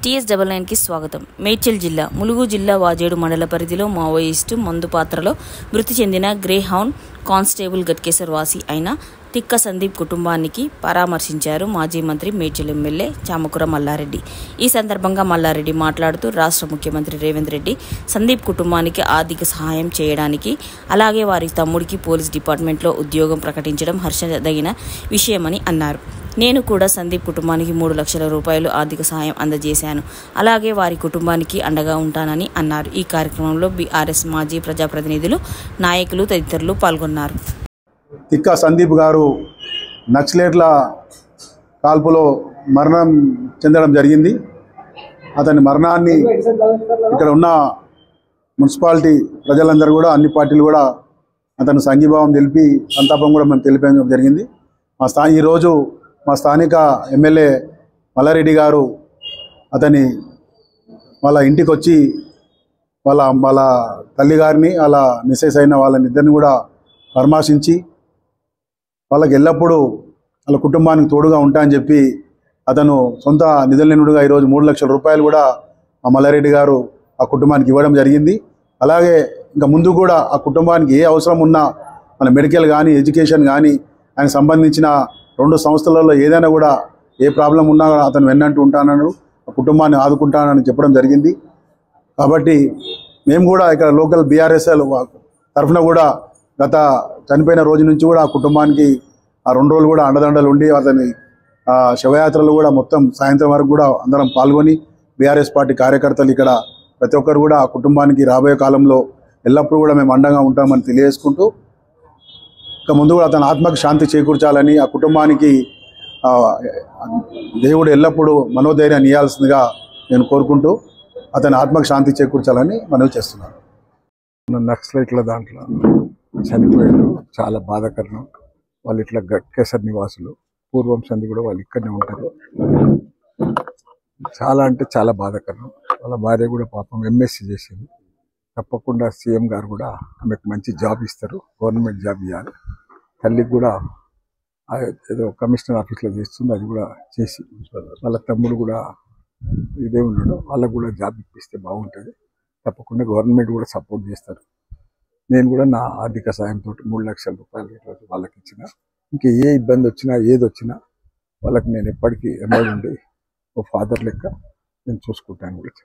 TS99 కి స్వాగతం. మేడ్చల్ జిల్లా ములుగు జిల్లా వాజేడు మండల పరిధిలో మావోయిస్టు మందు పాత్రలో మృతి చెందిన గ్రే హౌండ్ కానిస్టేబుల్ గట్కేసర్ వాసి అయిన తిక్క సందీప్ కుటుంబానికి పరామర్శించారు మాజీ మంత్రి మేడ్చల్ ఎమ్మెల్యే చామకూర మల్లారెడ్డి. ఈ సందర్భంగా మల్లారెడ్డి మాట్లాడుతూ రాష్ట్ర ముఖ్యమంత్రి రేవంత్ రెడ్డి సందీప్ కుటుంబానికి ఆర్థిక సహాయం చేయడానికి, అలాగే వారి తమ్ముడికి పోలీస్ డిపార్ట్మెంట్లో ఉద్యోగం ప్రకటించడం హర్షదగిన విషయమని అన్నారు. నేను కూడా సందీప్ కుటుంబానికి 3 లక్షల రూపాయలు ఆర్థిక సహాయం అందజేశాను. అలాగే వారి కుటుంబానికి అండగా ఉంటానని అన్నారు. ఈ కార్యక్రమంలో బీఆర్ఎస్ మాజీ ప్రజాప్రతినిధులు, నాయకులు తదితరులు పాల్గొన్నారు. తిక్క సందీప్ గారు నక్సలేట్ల కాల్పులో మరణం చెందడం జరిగింది. అతని మరణాన్ని ఇక్కడ ఉన్న మున్సిపాలిటీ ప్రజలందరూ కూడా, అన్ని పార్టీలు కూడా అతను సంఘీభావం తెలిపి సంతాపం కూడా మేము తెలిపడం జరిగింది. ఈరోజు మా స్థానిక ఎమ్మెల్యే మల్లారెడ్డి గారు అతని వాళ్ళ ఇంటికి వచ్చి వాళ్ళ తల్లి గారిని, వాళ్ళ మిస్సెస్ అయిన వాళ్ళనిద్దరిని కూడా పరామర్శించి వాళ్ళకి ఎల్లప్పుడూ వాళ్ళ కుటుంబానికి తోడుగా ఉంటాయని చెప్పి అతను సొంత నిధులనుడుగా ఈరోజు 3 లక్షల రూపాయలు కూడా ఆ మల్లారెడ్డి గారు ఆ కుటుంబానికి ఇవ్వడం జరిగింది. అలాగే ఇంకా ముందు కూడా ఆ కుటుంబానికి ఏ అవసరం ఉన్నా, మన మెడికల్ కానీ, ఎడ్యుకేషన్ కానీ, ఆయనకు సంబంధించిన 2 సంస్థలలో ఏదైనా కూడా ఏ ప్రాబ్లం ఉన్నా అతను వెన్నంటూ ఉంటానన్నాడు, ఆ కుటుంబాన్ని ఆదుకుంటానని చెప్పడం జరిగింది. కాబట్టి మేము కూడా ఇక్కడ లోకల్ బీఆర్ఎస్ఎల్ తరఫున కూడా గత చనిపోయిన రోజు నుంచి కూడా ఆ కుటుంబానికి ఆ 2 రోజులు కూడా అండదండలు ఉండి అతని శవయాత్రలు కూడా మొత్తం సాయంత్రం వరకు కూడా అందరం పాల్గొని బీఆర్ఎస్ పార్టీ కార్యకర్తలు ఇక్కడ ప్రతి ఒక్కరు కూడా ఆ కుటుంబానికి రాబోయే కాలంలో ఎల్లప్పుడూ కూడా మేము అండగా ఉంటామని తెలియజేసుకుంటూ, ఇక ముందు కూడా అతని ఆత్మకు శాంతి చేకూర్చాలని, ఆ కుటుంబానికి దేవుడు ఎల్లప్పుడూ మనోధైర్యాన్ని ఇవ్వాల్సిందిగా నేను కోరుకుంటూ అతని ఆత్మకు శాంతి చేకూర్చాలని మనవి చేస్తున్నాను. నక్సలైట్ల దాంట్లో చనిపోయారు, చాలా బాధాకరం. వాళ్ళు ఇట్లా గట్కేసర్ నివాసులు, పూర్వం సంది కూడా వాళ్ళు ఇక్కడనే ఉంటారు. చాలా అంటే చాలా బాధాకరం. వాళ్ళ భార్య కూడా పాపం MSc చేసింది. తప్పకుండా సీఎం గారు కూడా ఆమెకు మంచి జాబ్ ఇస్తారు, గవర్నమెంట్ జాబ్ ఇవ్వాలి. తల్లికి కూడా ఏదో కమిషనర్ ఆఫీస్లో చేస్తుంది, అది కూడా చేసి వాళ్ళ తమ్ముడు కూడా ఇదే ఉన్నాడు, వాళ్ళకు కూడా జాబ్ ఇప్పిస్తే బాగుంటుంది. తప్పకుండా గవర్నమెంట్ కూడా సపోర్ట్ చేస్తారు. నేను కూడా నా ఆర్థిక సాయంతో 3 లక్షల రూపాయలు ఈరోజు వాళ్ళకి ఇచ్చిన. ఇంకా ఏ ఇబ్బంది వచ్చినా, ఏది వచ్చినా వాళ్ళకి నేను ఎప్పటికీ ఎంబడి ఉండి ఓ ఫాదర్ లెక్క నేను చూసుకుంటాను కూడా.